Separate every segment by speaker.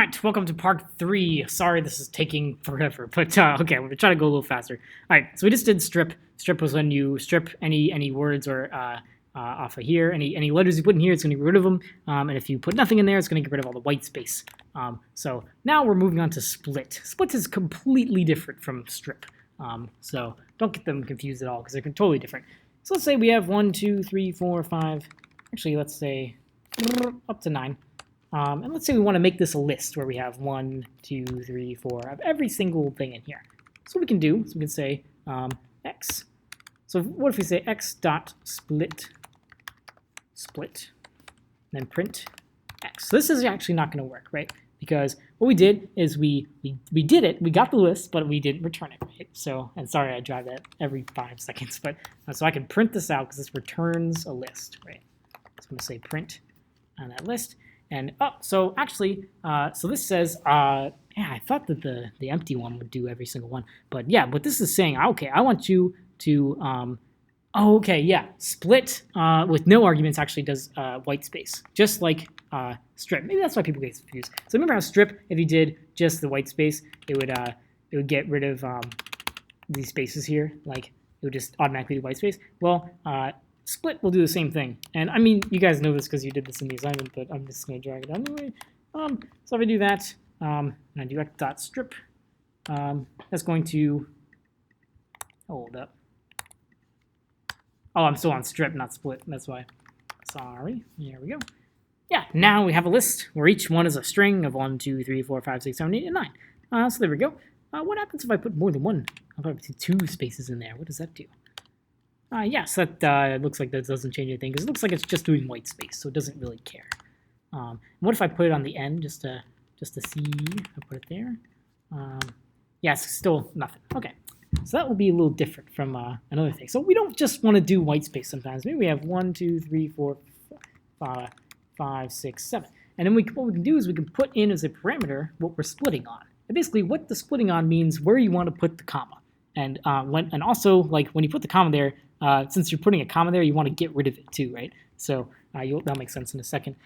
Speaker 1: Alright, welcome to part 3. Sorry this is taking forever, but okay, we're trying to go a little faster. Alright, so we just did strip. Strip was when you strip any words or off of here. Any letters you put in here, it's going to get rid of them. And if you put nothing in there, it's going to get rid of all the white space. So now we're moving on to split. Split is completely different from strip. So don't get them confused at all, because they're totally different. So let's say we have 1, 2, 3, 4, 5. Actually, let's say up to 9. And let's say we want to make this a list where we have 1, 2, 3, 4 of every single thing in here. So what we can do is we can say x. So what if we say x dot split, and then print x. So this is actually not going to work, right? Because what we did is we did it, we got the list, but we didn't return it, right? So, and sorry I drive that every 5 seconds, but so I can print this out because this returns a list, right? So I'm going to say print on that list. And so actually, so this says, yeah, I thought that the empty one would do every single one, but yeah, but this is saying, okay, I want you to, oh, okay, yeah, split with no arguments actually does white space, just like strip. Maybe that's why people get confused. So remember how strip, if you did just the white space, it would get rid of these spaces here, like it would just automatically do white space. Well, split will do the same thing. And I mean, you guys know this because you did this in the assignment, but I'm just going to drag it out anyway. So if I do that, and I do x.strip, that's going to, hold up. Oh, I'm still on strip, not split. That's why. Sorry. Here we go. Yeah, now we have a list where each one is a string of 1, 2, 3, 4, 5, 6, 7, 8, and 9. So there we go. What happens if I put more than one? I'll probably put 2 spaces in there. What does that do? Yes, that looks like that doesn't change anything, because it looks like it's just doing white space, so it doesn't really care. What if I put it on the end, just to see? I put it there. Yes, still nothing. Okay, so that will be a little different from another thing. So we don't just want to do white space sometimes. Maybe we have 1, 2, 3, 4, 5, 6, 7. And then what we can do is we can put in as a parameter what we're splitting on. And basically, what the splitting on means where you want to put the comma. And also, like, when you put the comma there, since you're putting a comma there, you want to get rid of it too, right? So that'll make sense in a second.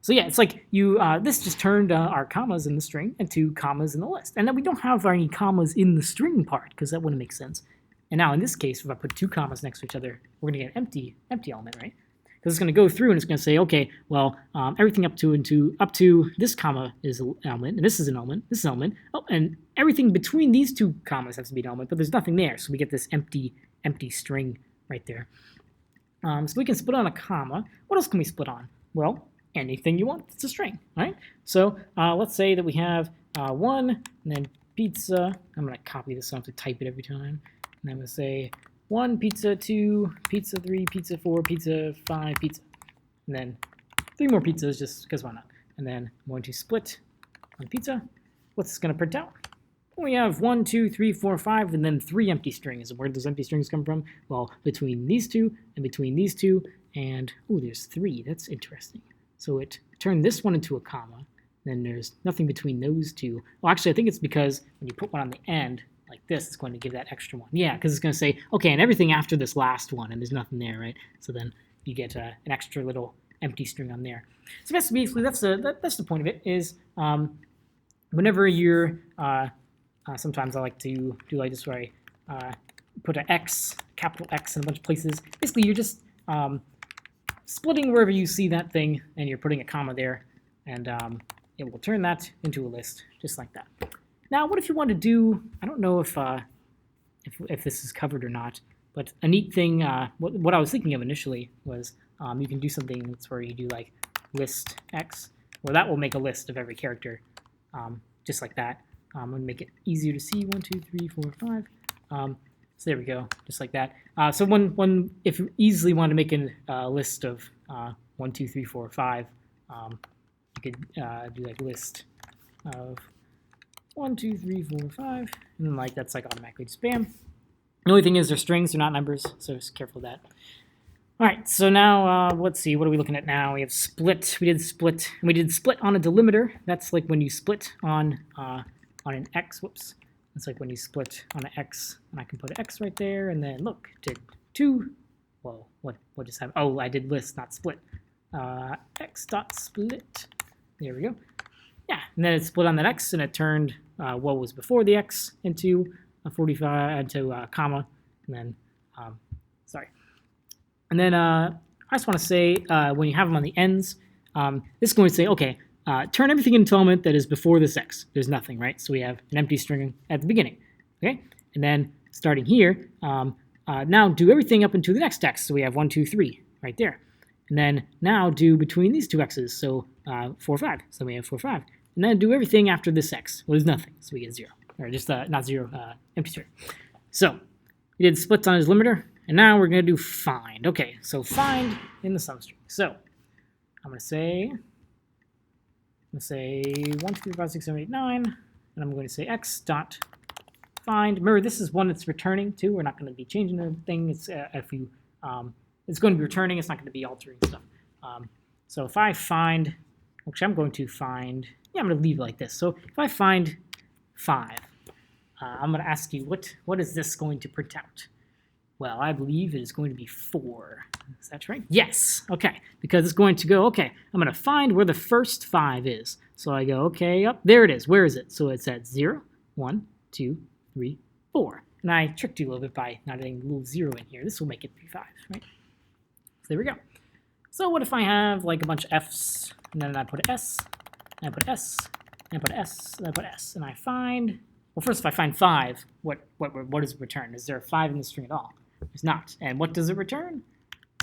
Speaker 1: So yeah, it's like this just turned our commas in the string into commas in the list. And then we don't have any commas in the string part, because that wouldn't make sense. And now in this case, if I put 2 commas next to each other, we're going to get an empty element, right? Because it's going to go through and it's going to say, okay, well, everything up to this comma is an element, and this is an element, this is an element. Oh, and everything between these 2 commas has to be an element, but there's nothing there, so we get this empty string right there. So we can split on a comma. What else can we split on? Well, anything you want. It's a string, right? So let's say that we have 1, and then pizza. I'm going to copy this so I don't have to type it every time. And I'm going to say 1, pizza, 2, pizza 3, pizza 4, pizza 5, pizza. And then 3 more pizzas, just because why not? And then I'm going to split on pizza. What's this going to print out? We have 1, 2, 3, 4, 5, and then 3 empty strings. And where do those empty strings come from? Well, between these 2 and between these 2, and oh, there's 3. That's interesting. So it turned this one into a comma. Then there's nothing between those 2. Well, actually, I think it's because when you put one on the end like this, it's going to give that extra one. Yeah, because it's going to say, okay, and everything after this last one, and there's nothing there, right? So then you get an extra little empty string on there. So basically, that's the point of it. Is whenever you're sometimes I like to do like this where I put an X, capital X in a bunch of places. Basically, you're just splitting wherever you see that thing, and you're putting a comma there, and it will turn that into a list, just like that. Now, what if you want to do, I don't know if this is covered or not, but a neat thing, what I was thinking of initially was you can do something that's where you do like list X, where that will make a list of every character, just like that. I'm going to make it easier to see. 1, 2, 3, 4, 5. So there we go, just like that. So if you easily want to make a list of 1, 2, 3, 4, 5, you could do like list of 1, 2, 3, 4, 5, and then like that's like automatically spam. The only thing is they're strings, they're not numbers, so just careful of that. All right, so now let's see, what are we looking at now? We have split. We did split, and we did split on a delimiter. That's like when you split on an X. Whoops. It's like when you split on an X, and I can put an X right there, and then look, did 2. Whoa, what just happened? Oh, I did list, not split. X dot split. There we go. yeah, and then it split on that x, and it turned what was before the x into a 45 into a comma, and then sorry, and then I just want to say when you have them on the ends, this is going to say okay, turn everything into an element that is before this x. There's nothing, right? So we have an empty string at the beginning, okay, and then starting here, now do everything up into the next x. So we have 1, 2, 3 right there. And then now do between these two x's, so 4, 5. So we have 4, 5. And then do everything after this x. Well, there's nothing, so we get 0. Or just not 0, empty string. So we did splits on his limiter, and now we're going to do find. Okay, so find in the sum string. So I'm going to say 1, 2, 3, 4, 5, 6, 7, 8, 9, and I'm going to say x dot find. Remember, this is one that's returning too. We're not going to be changing the thing. It's if you it's going to be returning. It's not going to be altering stuff. So if I find, actually, I'm going to find. Yeah, I'm going to leave it like this. So if I find 5, I'm going to ask you what is this going to print out? Well, I believe it is going to be 4. Is that right? Yes. Okay, because it's going to go. Okay, I'm going to find where the first 5 is. So I go. Okay, up there it is. Where is it? So it's at 0, 1, 2, 3, 4. And I tricked you a little bit by not adding a little 0 in here. This will make it be 5, right? So there we go. So what if I have like a bunch of F's, and then I put an S, and I put S, and I put S, and I put S, and I find, well, first if I find 5, what does it return? Is there a 5 in the string at all? There's not. And what does it return?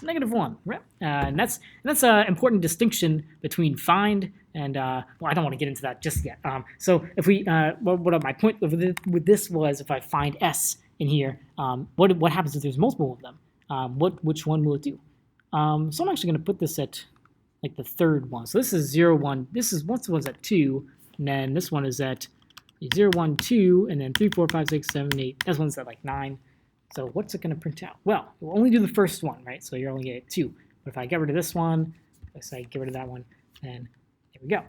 Speaker 1: -1, right? And that's an important distinction between find and, well, I don't want to get into that just yet. So if we, what my point with this was, if I find S in here, what happens if there's multiple of them? Which one will it do? So I'm actually going to put this at like the third one. So this is 0, 1. This one's at 2, and then this one is at 0, 1, 2, and then 3, 4, 5, 6, 7, 8. This one's at like 9. So what's it going to print out? Well, it will only do the first one, right? So you're only going to get 2. But if I get rid of this one, let's say get rid of that one, then there we go.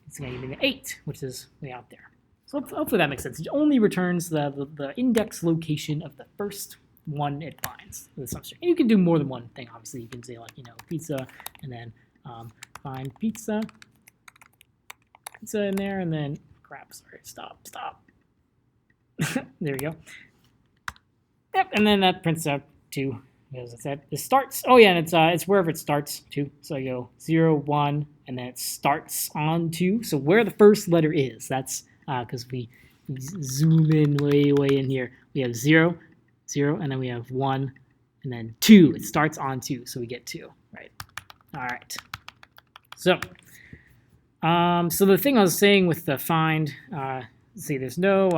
Speaker 1: It's going to give me the 8, which is way out there. So hopefully that makes sense. It only returns the index location of the first one it finds with the substring. And you can do more than one thing, obviously. You can say, like, pizza, and then find pizza in there, and then, crap, sorry, stop. There we go. Yep, and then that prints out 2. As I said, it starts. Oh yeah, and it's wherever it starts too. So I go 0, 1, and then it starts on 2. So where the first letter is, that's because we zoom in way in here. We have 0, 0, and then we have 1, and then 2. It starts on 2, so we get 2, right? All right. So, so the thing I was saying with the find, let's see, there's no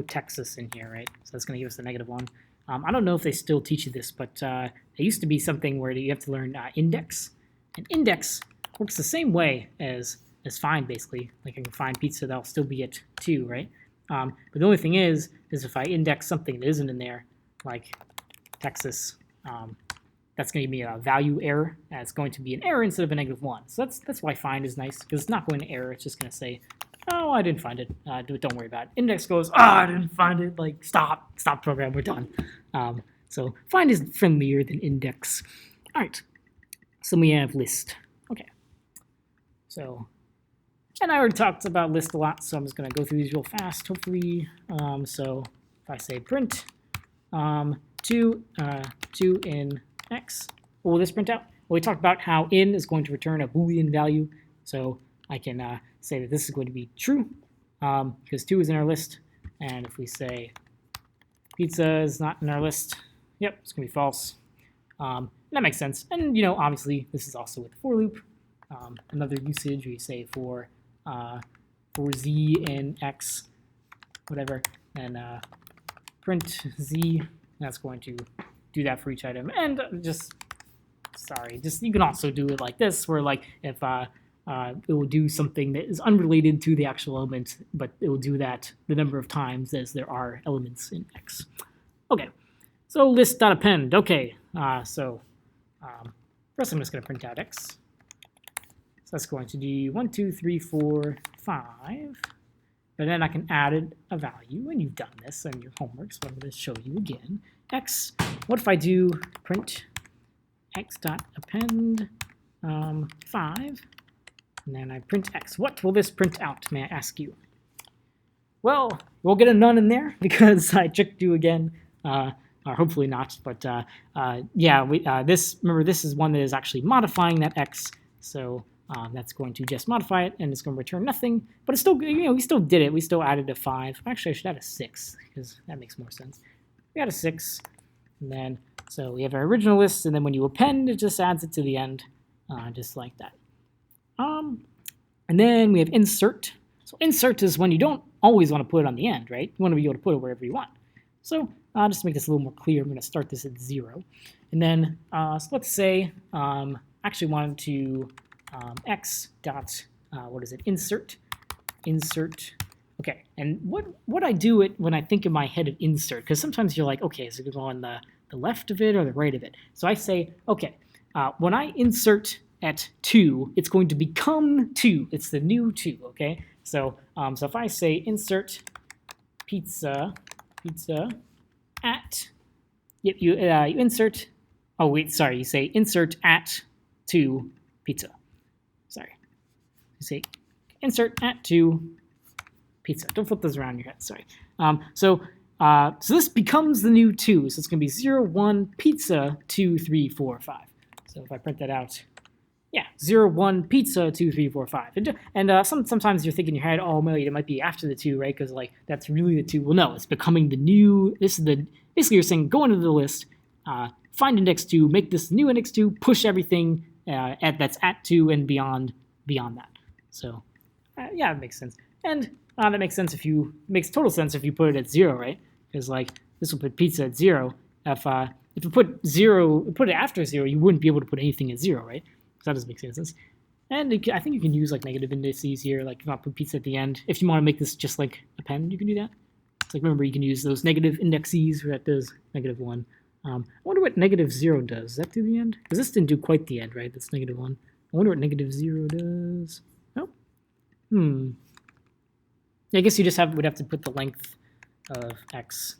Speaker 1: Texas in here, right? So that's going to give us a -1. I don't know if they still teach you this, but it used to be something where you have to learn index. And index works the same way as find, basically. Like I can find pizza, that'll still be at 2, right? But the only thing is if I index something that isn't in there, like Texas, that's going to give me a value error. And it's going to be an error instead of a -1. So that's why find is nice, because it's not going to error. It's just going to say, oh, I didn't find it. Don't worry about it. Index goes, I didn't find it. Like, stop program. We're done. So find is friendlier than index. All right. So we have list. Okay. So, and I already talked about list a lot, so I'm just going to go through these real fast, hopefully. So if I say print 2 in x, what will this print out? Well, we talked about how in is going to return a Boolean value. So I can say that this is going to be true because 2 is in our list. And if we say pizza is not in our list, yep, it's going to be false. That makes sense. And, obviously, this is also with the for loop. Another usage where you say for z in x, whatever, and print z. That's going to do that for each item. And just you can also do it like this, where like if it will do something that is unrelated to the actual element, but it will do that the number of times as there are elements in x. Okay, so list.append. Okay, so first I'm just going to print out x. So that's going to do 1, 2, 3, 4, 5. But then I can add a value, and you've done this on your homework, so I'm going to show you again. X, what if I do print x.append 5? and then I print x. What will this print out, may I ask you? Well, we'll get a none in there because I tricked you again, or hopefully not. But yeah, remember this is one that is actually modifying that x, so that's going to just modify it, and it's going to return nothing. But it's still, we still did it. We still added a 5. Actually, I should add a 6 because that makes more sense. We got a 6, and then so we have our original list, and then when you append, it just adds it to the end, just like that. And then we have insert. So insert is when you don't always want to put it on the end, right? You want to be able to put it wherever you want. So just to make this a little more clear, I'm going to start this at 0. And then, so let's say, actually wanted to x dot, insert. Okay, and what I do it when I think in my head of insert, because sometimes you're like, okay, is it going to go on the left of it or the right of it? So I say, okay, when I insert at 2, it's going to become 2. It's the new 2, okay? So so if I say insert pizza at, you insert, oh wait, sorry, you say insert at 2 pizza. Sorry. You say insert at 2 pizza. Don't flip those around in your head, sorry. So this becomes the new 2. So it's going to be 0, 1, pizza, 2, 3, 4, 5. So if I print that out, yeah, 0, 1, pizza, 2, 3, 4, 5. And sometimes you're thinking in your head, oh, wait, it might be after the 2, right? Because, like, that's really the 2. Well, no, it's becoming the new, basically you're saying go into the list, find index 2, make this new index 2, push everything that's at 2 and beyond that. So, yeah, it makes sense. And that makes total sense if you put it at 0, right? Because, like, this will put pizza at 0. If you put it after 0, you wouldn't be able to put anything at 0, right? So that doesn't make sense. And I think you can use like negative indices here, like if you want to put pizza at the end. If you want to make this just like append, you can do that. It's like, remember, you can use those negative indices where that does -1. I wonder what -0 does. Does that do the end? Because this didn't do quite the end, right? That's -1. I wonder what -0 does. Oh. Yeah, I guess you just would have to put the length of x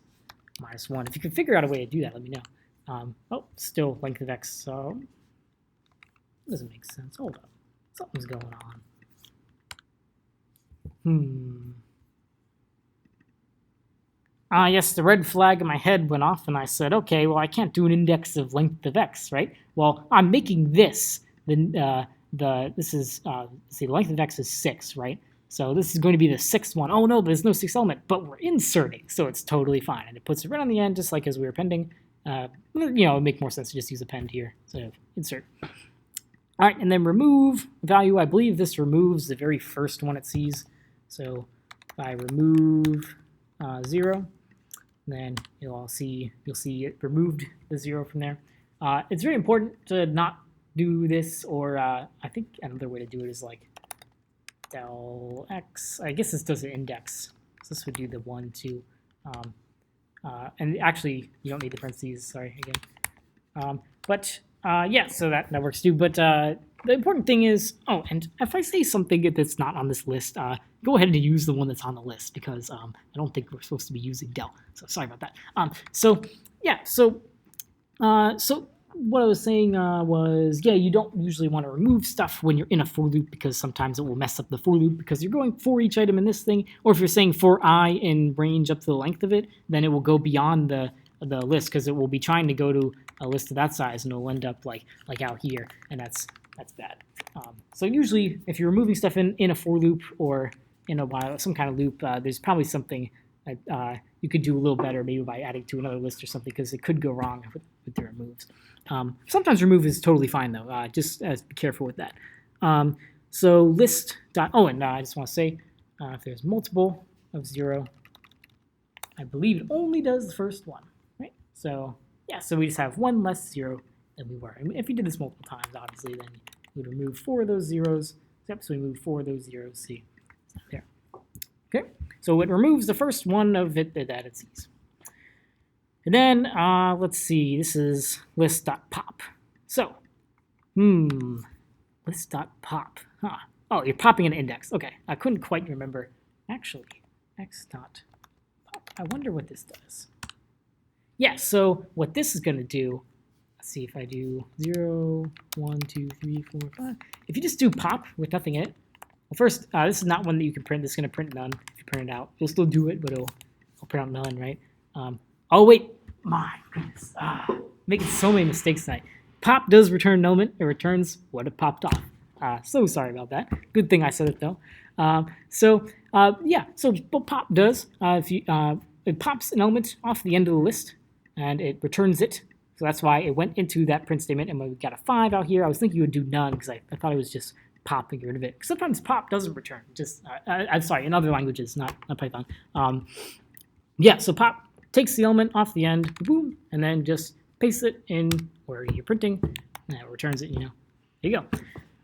Speaker 1: minus 1. If you can figure out a way to do that, let me know. Oh, still length of x, so doesn't make sense. Hold up. Something's going on. Yes, the red flag in my head went off, and I said, okay, well, I can't do an index of length of x, right? Well, I'm making this. The length of x is 6, right? So this is going to be the 6th one. Oh, no, there's no 6th element, but we're inserting, so it's totally fine. And it puts it right on the end, just like as we were appending. It would make more sense to just use append here instead of insert. All right, and then remove value. I believe this removes the very first one it sees. So if I remove 0, then you'll see it removed the 0 from there. It's very important to not do this, or I think another way to do it is like del x. I guess this does an index. So this would do the 1, 2. And actually, you don't need the parentheses. Sorry, again. Yeah, so that works too. But the important thing is, oh, and if I say something that's not on this list, go ahead and use the one that's on the list, because I don't think we're supposed to be using del. So sorry about that. So what I was saying was, yeah, you don't usually want to remove stuff when you're in a for loop, because sometimes it will mess up the for loop because you're going for each item in this thing. Or if you're saying for I in range up to the length of it, then it will go beyond the list, because it will be trying to go to a list of that size, and it'll end up like out here, and that's bad. So usually, if you're removing stuff in a for loop or in a while, some kind of loop, there's probably something that you could do a little better, maybe by adding to another list or something, because it could go wrong with the removes. Sometimes remove is totally fine, though. Just be careful with that. So list dot. Oh, and I just want to say, if there's multiple of 0, I believe it only does the first one, right? So yeah, so we just have 1 less 0 than we were. And if we did this multiple times, obviously, then we would remove 4 of those zeros. Yep, so we move 4 of those zeros. See, it's not there. Okay, so it removes the first one of it that it sees. And then, let's see, this is list.pop. So, list.pop. Huh. Oh, you're popping an index. Okay, I couldn't quite remember. Actually, x.pop. I wonder what this does. Yeah, so what this is going to do let's see if I do 0, 1, 2, 3, 4, 5. If you just do pop with nothing in it, well, first, this is not one that you can print. This is going to print none if you print it out. You'll still do it, but it'll print out none, right? Oh, wait. My goodness. Making so many mistakes tonight. Pop does return an element. It returns what it popped off. So sorry about that. Good thing I said it, though. So what pop does, it pops an element off the end of the list, and it returns it. So that's why it went into that print statement, and when we got a 5 out here, I was thinking you would do none, because I thought it was just pop and get rid of it. Sometimes pop doesn't return. I'm sorry, in other languages, not Python. So pop takes the element off the end, boom, and then just paste it in where you're printing, and it returns it, There you go.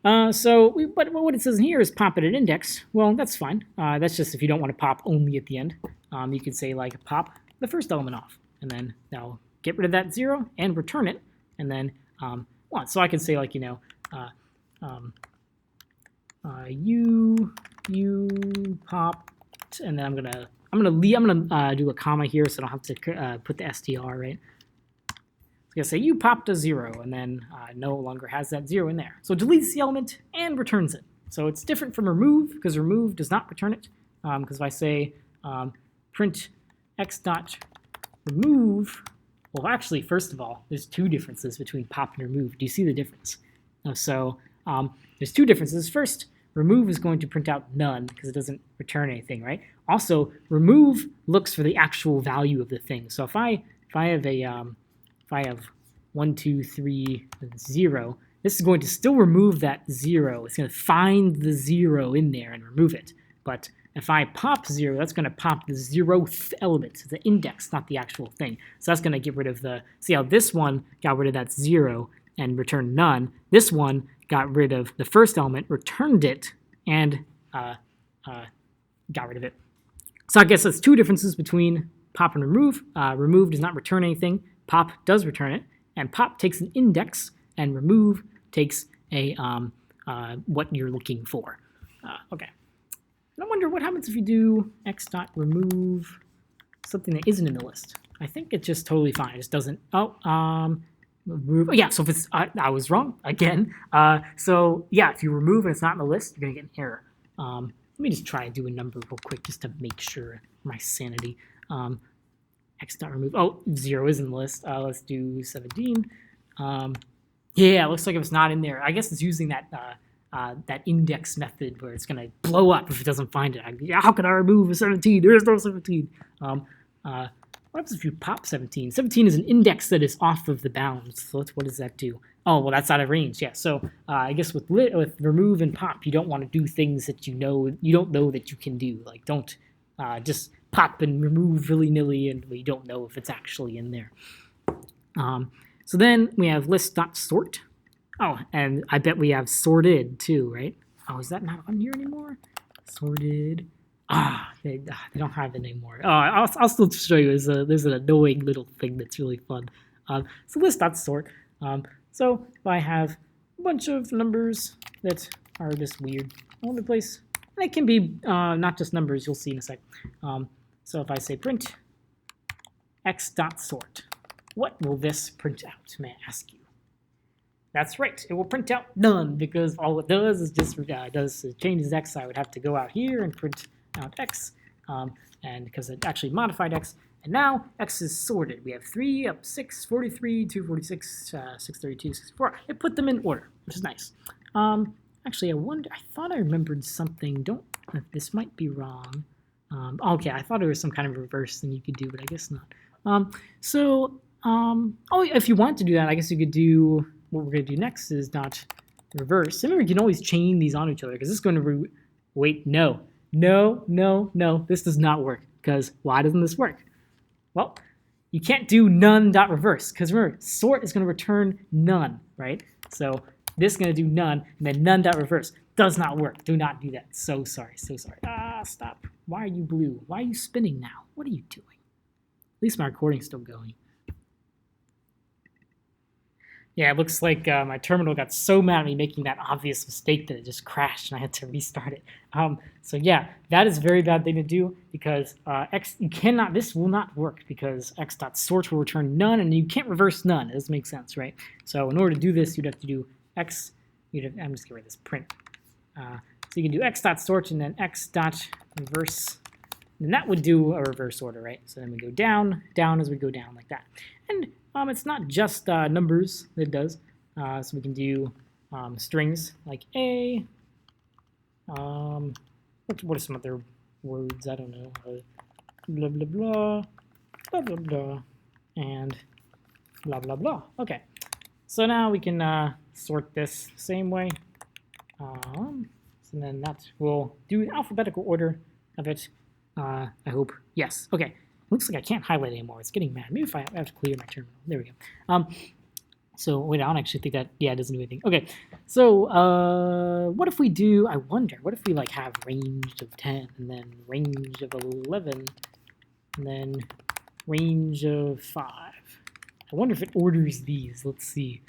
Speaker 1: But what it says in here is pop at an index. Well, that's fine. That's just if you don't want to pop only at the end. You could say like pop the first element off, and then now get rid of that 0 and return it, and then so I can say like you popped, and then I'm gonna do a comma here so I don't have to put the str, right? I'm gonna say you popped a 0, and then no longer has that 0 in there. So it deletes the element and returns it. So it's different from remove, because remove does not return it. Because if I say print x dot remove, well, actually, first of all, there's 2 differences between pop and remove. Do you see the difference? There's 2 differences. First, remove is going to print out none because it doesn't return anything, right? Also, remove looks for the actual value of the thing. So if I have 1, 2, 3, 0, this is going to still remove that 0. It's going to find the 0 in there and remove it. But if I pop 0, that's going to pop the 0th element. It's the index, not the actual thing. So that's going to get rid of see how this one got rid of that 0 and returned none. This one got rid of the first element, returned it, and got rid of it. So I guess that's 2 differences between pop and remove. Remove does not return anything. Pop does return it. And pop takes an index, and remove takes a what you're looking for. Okay. And I wonder what happens if you do x.remove something that isn't in the list. I think it's just totally fine. It just doesn't. Remove. Yeah, so if it's, I was wrong again. If you remove and it's not in the list, you're gonna get an error. Let me just try and do a number real quick just to make sure my sanity. X.remove. Oh, 0 is in the list. Let's do 17. Yeah, it looks like if it's not in there, I guess it's using that that index method where it's gonna blow up if it doesn't find it. How can I remove a 17? There is no 17. What happens if you pop 17? 17 is an index that is off of the bounds. So what does that do? Oh, well, that's out of range. Yeah. So I guess with remove and pop, you don't want to do things that you don't know that you can do. Like don't just pop and remove willy-nilly, and we don't know if it's actually in there. So then we have list.sort. Oh, and I bet we have sorted too, right? Oh, is that not on here anymore? Sorted. They don't have it anymore. Oh, I'll still show you. There's an annoying little thing that's really fun. So list.sort. So if I have a bunch of numbers that are just weird all over the place, and it can be not just numbers, you'll see in a sec. So if I say print x.sort, what will this print out, may I ask you? That's right, it will print out none, because all it does is just changes x. I would have to go out here and print out x, and because it actually modified x, and now x is sorted. We have 3 up 6, 43, 246, 632, 64. It put them in order, which is nice. Actually, I thought I remembered something. This might be wrong. Okay, I thought it was some kind of reverse thing you could do, but I guess not. If you want to do that, I guess you could do, what we're going to do next is not reverse. Remember, you can always chain these on each other, because this is going to, wait, no, this does not work, because why doesn't this work? Well, you can't do none.reverse, because remember, sort is going to return none, right? So this is going to do none, and then none.reverse. Does not work. Do not do that. So sorry. Stop. Why are you blue? Why are you spinning now? What are you doing? At least my recording's still going. Yeah, it looks like my terminal got so mad at me making that obvious mistake that it just crashed and I had to restart it. So yeah, that is a very bad thing to do because this will not work because x.sort will return none and you can't reverse none. It doesn't make sense, right? So in order to do this, you'd have to do x, I'm just getting rid of this print. So you can do x.sort and then x.reverse, and that would do a reverse order, right? So then we go down, down as we go down like that. And it's not just numbers that it does. So we can do strings like a. What are some other words? I don't know. Blah, blah, blah, blah, blah, blah, and blah, blah, blah. Okay. So now we can sort this same way. So then that will do alphabetical order of it. I hope. Yes. Okay. Looks like I can't highlight anymore. It's getting mad. Maybe if I have to clear my terminal. There we go. So wait, I don't actually think that. Yeah, it doesn't do anything. Okay. So what if we do? I wonder. What if we like have range of 10 and then range of 11 and then range of 5? I wonder if it orders these. Let's see.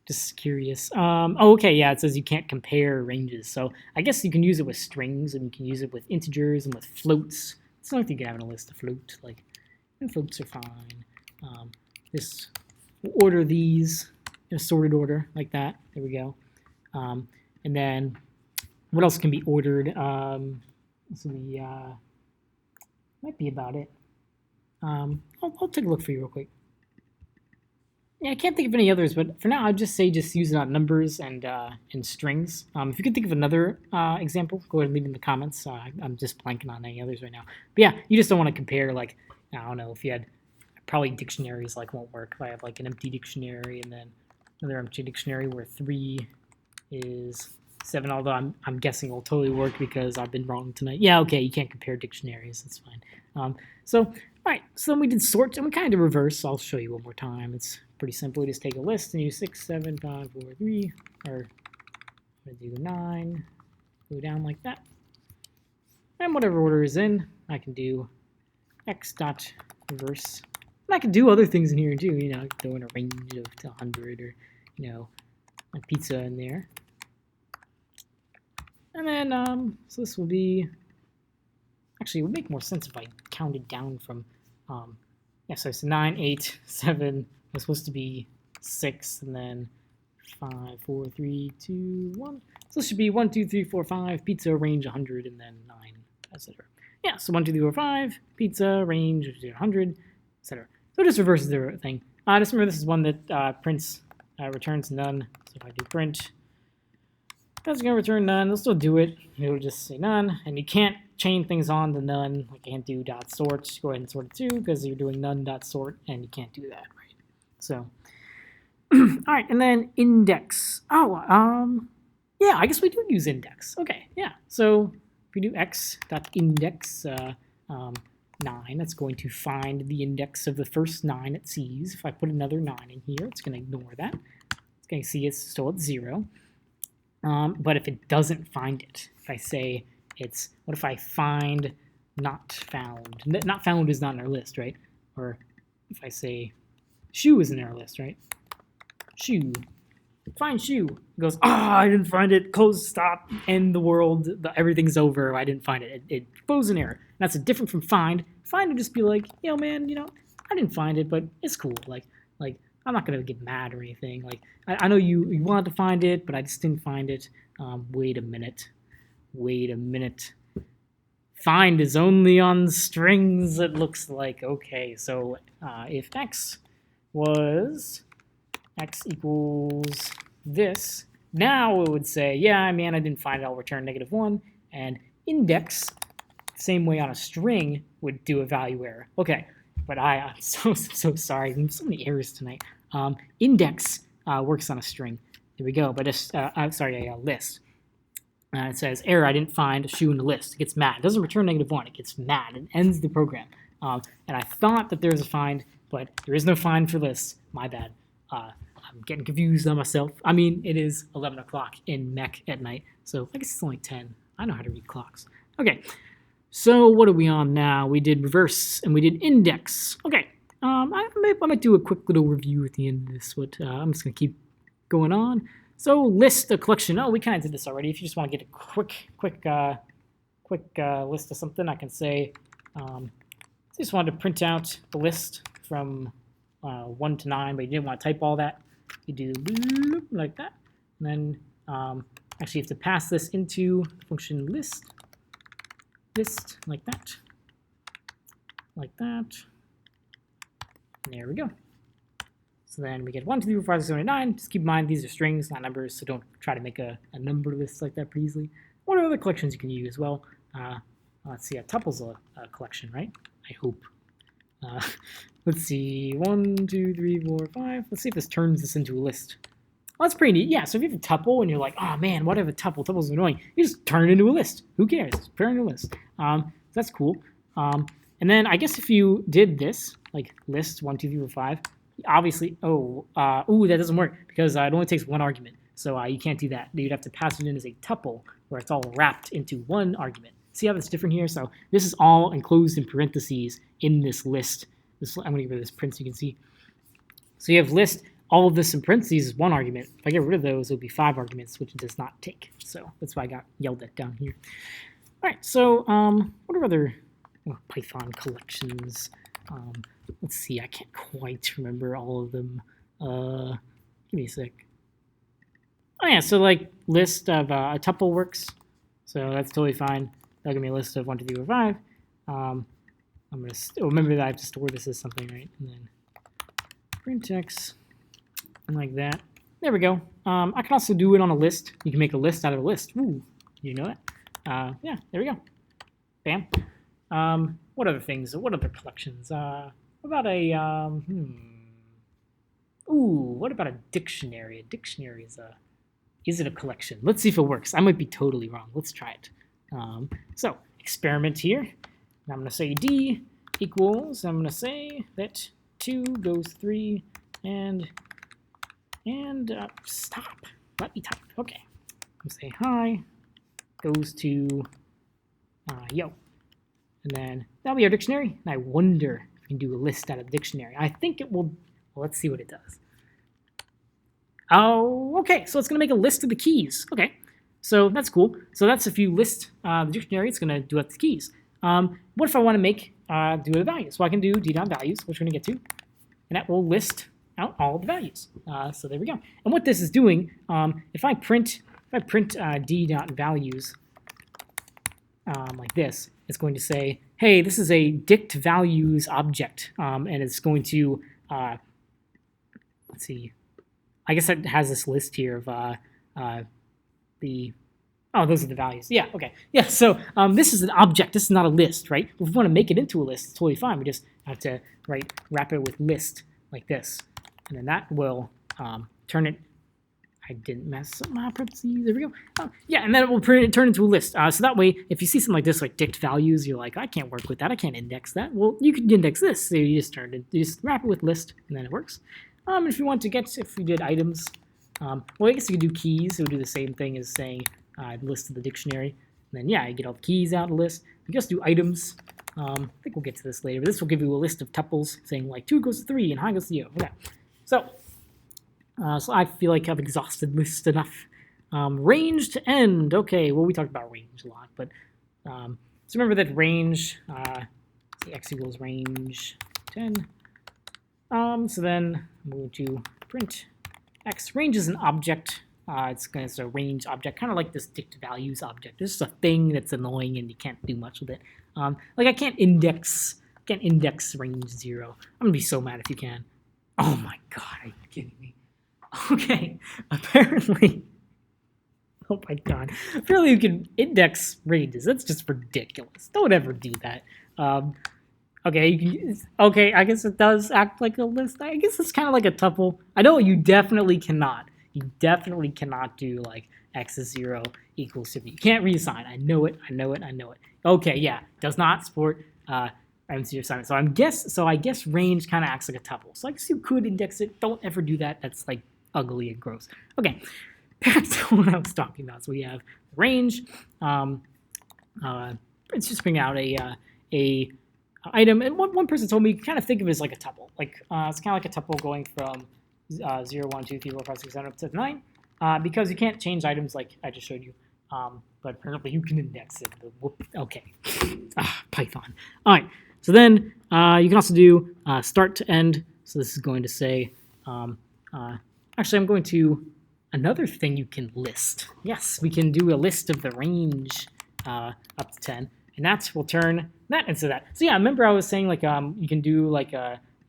Speaker 1: Just curious. Oh, okay, yeah, it says you can't compare ranges. So I guess you can use it with strings, and you can use it with integers and with floats. It's not like you can have in a list of float. Like, and floats are fine. This will order these in a sorted order, like that. There we go. And then what else can be ordered? So might be about it. I'll take a look for you real quick. Yeah, I can't think of any others, but for now, I'd just say just use it on numbers and strings. If you can think of another example, go ahead and leave it in the comments. I'm just blanking on any others right now. But yeah, you just don't want to compare, like, I don't know, if you had probably dictionaries, like, won't work. If I have, like, an empty dictionary and then another empty dictionary where 3 is 7, although I'm guessing it will totally work because I've been wrong tonight. Yeah, okay, you can't compare dictionaries. That's fine. So, all right, so then we did sort, and we kind of did reverse. I'll show you one more time. It's pretty simple. You just take a list and use 6, 7, 5, 4, 3, or I'm going to do 9, go down like that. And whatever order is in, I can do x.reverse. And I can do other things in here too, you know, throw in a range of 100 or, you know, a pizza in there. And then, so this will be, actually, it would make more sense if I counted down from, yeah, so it's 9, 8, 7, it's supposed to be 6, and then 5, 4, 3, 2, 1. So this should be 1, 2, 3, 4, 5, pizza, range 100, and then 9, etc. Yeah, so 1, 2, 3, 4, 5, pizza, range 100, etc. So it just reverses the thing. Just remember this is one that returns none. So if I do print, that's going to return none. It'll still do it. It'll just say none. And you can't chain things on to none. Like I can't do dot sort. Go ahead and sort it too because you're doing none dot sort, and you can't do that, right? So, all right, and then index. Oh, yeah, I guess we do use index. Okay, yeah. So if we do x dot index 9, that's going to find the index of the first 9 it sees. If I put another 9 in here, it's going to ignore that. It's going to see it's still at 0. But if it doesn't find it, if I say it's, what if I find not found? Not found is not in our list, right? Or if I say shoe is in our list, right? Shoe. Find shoe. It goes, I didn't find it. Close, stop, end the world. Everything's over. I didn't find it. It throws an error. That's different from find. Find would just be like, yo, man, I didn't find it, but it's cool. Like I'm not gonna get mad or anything. Like I know you wanted to find it, but I just didn't find it. Wait a minute. Find is only on strings. It looks like. Okay, so if x was x equals this, now it would say, yeah, man, I didn't find it. I'll return -1. And index, same way on a string, would do a value error. Okay, but I'm so sorry. So many errors tonight. Index works on a string. There we go. But I'm sorry, a list. It says error. I didn't find a shoe in the list. It gets mad. It doesn't return -1. It gets mad. It ends the program. And I thought that there was a find, but there is no find for lists. My bad. I'm getting confused on myself. I mean, it is 11 o'clock in Mech at night, so I guess it's only 10. I know how to read clocks. Okay. So what are we on now? We did reverse and we did index. Okay, I might do a quick little review at the end of this. I'm just gonna keep going on. So list a collection. Oh, we kind of did this already. If you just want to get a quick list of something, I can say. I just wanted to print out the list from 1 to 9, but you didn't want to type all that. You do like that, and then actually you have to pass this into function list like that. There we go. So then we get 1, 2, 3, 4, 5, 6, 7, 8, 9. Just keep in mind these are strings, not numbers, so don't try to make a number list like that pretty easily. What are other collections you can use? Well, let's see, a tuple's a collection, right? I hope. Let's see, 1, 2, 3, 4, 5. Let's see if this turns this into a list. Well, that's pretty neat. Yeah, so if you have a tuple and you're like, oh man, what if a tuple? Tuple's annoying. You just turn it into a list. Who cares? Just turn it into a list. So that's cool. And then I guess if you did this, like list 1, 2, 3, 4, 5, obviously, that doesn't work because it only takes one argument. So you can't do that. You'd have to pass it in as a tuple where it's all wrapped into one argument. See how that's different here? So this is all enclosed in parentheses in this list. I'm going to get rid of this print so you can see. So you have list, all of this in parentheses is one argument. If I get rid of those, it would be 5 arguments, which it does not take. So that's why I got yelled at down here. All right, so what are other Python collections? Let's see, I can't quite remember all of them. Give me a sec. Oh yeah, so like list of a tuple works. So that's totally fine. That'll give me a list of 1, 2, 3, 4, 5. I'm gonna remember that I have to store this as something, right? And then print x, and like that. There we go. I can also do it on a list. You can make a list out of a list. Ooh, you know that? Yeah, there we go. Bam. What other things? What other collections? What about a what about a dictionary? A dictionary is it a collection? Let's see if it works. I might be totally wrong. Let's try it. So experiment here. And I'm going to say d equals. I'm going to say that 2 goes 3 and stop. Let me type. Okay. I'm going to say hi goes to yo. And then that'll be our dictionary. And I wonder if we can do a list out of the dictionary. I think it will. Well, let's see what it does. Oh, okay. So it's going to make a list of the keys. Okay. So that's cool. So that's if you list the dictionary, it's going to do out the keys. What if I want to make do the values? Well, I can do d.values, which we're going to get to, and that will list out all the values. So there we go. And what this is doing, if I print d.values like this, it's going to say, hey, this is a dict values object, and it's going to let's see. I guess it has this list here of those are the values. Yeah, okay. Yeah, so this is an object. This is not a list, right? If we want to make it into a list, it's totally fine. We just have to wrap it with list like this. And then that will turn it. I didn't mess up my parentheses. There we go. Yeah, and then it will turn into a list. So that way, if you see something like this, like dict values, you're like, I can't work with that. I can't index that. Well, you can index this. So you just wrap it with list, and then it works. If you want to if we did items, well, I guess you could do keys. It would do the same thing as saying list of the dictionary. And then, yeah, you get all the keys out of the list. You just do items. I think we'll get to this later, but this will give you a list of tuples saying like 2 goes to 3 and hi goes to yo. Okay. So I feel like I've exhausted list enough. Range to end. Okay, well, we talked about range a lot, but so remember that range, x equals range 10. So then I'm going to print x. Range is an object. It's a range object, kind of like this dict values object. This is a thing that's annoying and you can't do much with it. Like I can't index range 0. I'm gonna be so mad if you can. Oh my god, are you kidding me? Okay, apparently. Oh my god. Apparently you can index ranges. That's just ridiculous. Don't ever do that. Okay, I guess it does act like a list. I guess it's kind of like a tuple. I know you definitely cannot. You definitely cannot do like x is 0 equals 50. You can't reassign. I know it. Okay, yeah, does not support MC assignment. So I guess range kind of acts like a tuple. So I guess you could index it. Don't ever do that. That's like ugly and gross. Okay, back to what I was talking about. So we have range. Let's just bring out a item. And one person told me kind of think of it as like a tuple. Like it's kind of like a tuple going from 0, 1, 2, 3, 4, 5, 6, 7 up to 9, because you can't change items like I just showed you. But apparently you can index it. Okay. Python. All right. So then you can also do start to end. So this is going to say, actually, I'm going to another thing you can list. Yes, we can do a list of the range up to 10, and that will turn that into that. So yeah, remember I was saying like you can do like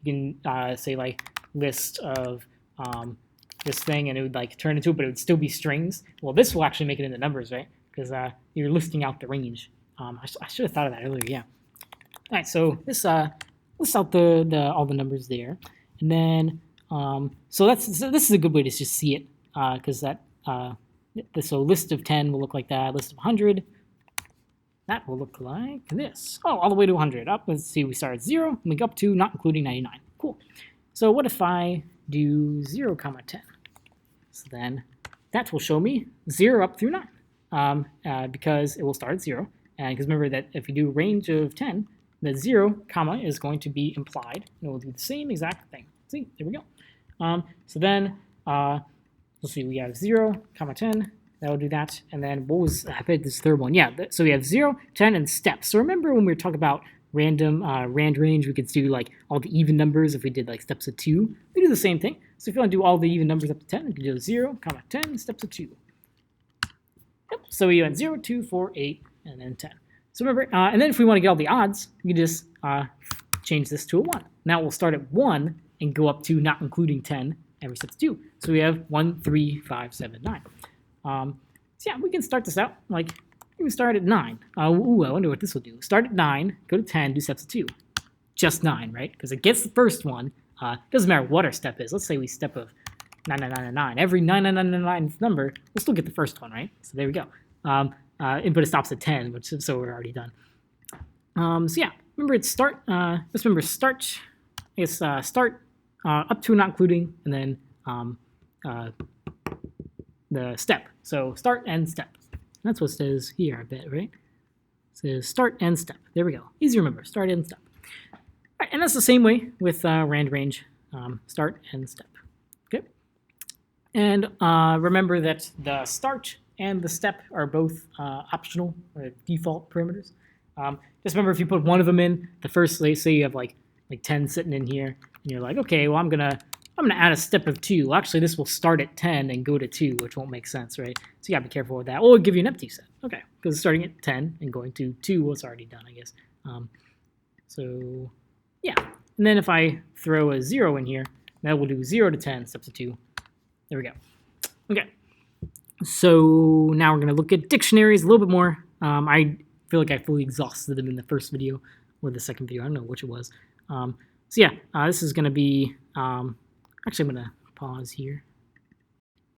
Speaker 1: you can say like list of this thing, and it would like turn into it, but it would still be strings. Well, this will actually make it into numbers, right? Because you're listing out the range. I should have thought of that earlier. Yeah. All right, so this lists out the all the numbers there, and then so this is a good way to just see it, because so list of 10 will look like that. List of 100, that will look like this. Oh, all the way to 100. Up. Let's see. We start at 0, and we go up to not including 99. Cool. So what if I do 0, 10? So then that will show me 0 up through 9, because it will start at 0. And because remember that if you do range of 10, the 0, comma is going to be implied, and it will do the same exact thing. See, there we go. So then, let's see, we have 0, 10, that will do that. And then what was, I bet this third one, yeah, so we have 0, 10, and steps. So remember when we were talking about random rand range, we could do like all the even numbers if we did like steps of 2. We do the same thing. So if you want to do all the even numbers up to 10, we can do 0, 10, steps of 2. Yep, so we went 0, 2, 4, 8, and then 10. So remember, and then if we want to get all the odds, we can just change this to a 1. Now we'll start at 1 and go up to not including 10 every step to 2. So we have 1, 3, 5, 7, 9. So yeah, we can start this out. Like, we can start at 9. Ooh, I wonder what this will do. Start at 9, go to 10, do steps of 2. Just 9, right? Because it gets the first one. It doesn't matter what our step is. Let's say we step of 99999. Every 9999th number, we'll still get the first one, right? So there we go. But it stops at 10, which so we're already done. So yeah, remember it's start. Let's remember start. I guess start up to not including, and then the step. So start and step. That's what it says here, I bet, right? It says start and step. There we go. Easy to remember. Start and step. All right, and that's the same way with rand range. Start and step. Okay. And remember that the start and the step are both optional or default parameters. Just remember, if you put one of them in, the first, say you have like 10 sitting in here, and you're like, okay, well I'm gonna add a step of 2. Well, actually, this will start at 10 and go to 2, which won't make sense, right? So you gotta be careful with that. Or it'll give you an empty set. Okay, because it's starting at 10 and going to 2 was already done, I guess. So yeah, and then if I throw a 0 in here, that will do 0 to 10, steps of 2. There we go. Okay. So now we're going to look at dictionaries a little bit more. I feel like I fully exhausted them in the first video or the second video. I don't know which it was. So yeah, this is going to be, actually I'm going to pause here.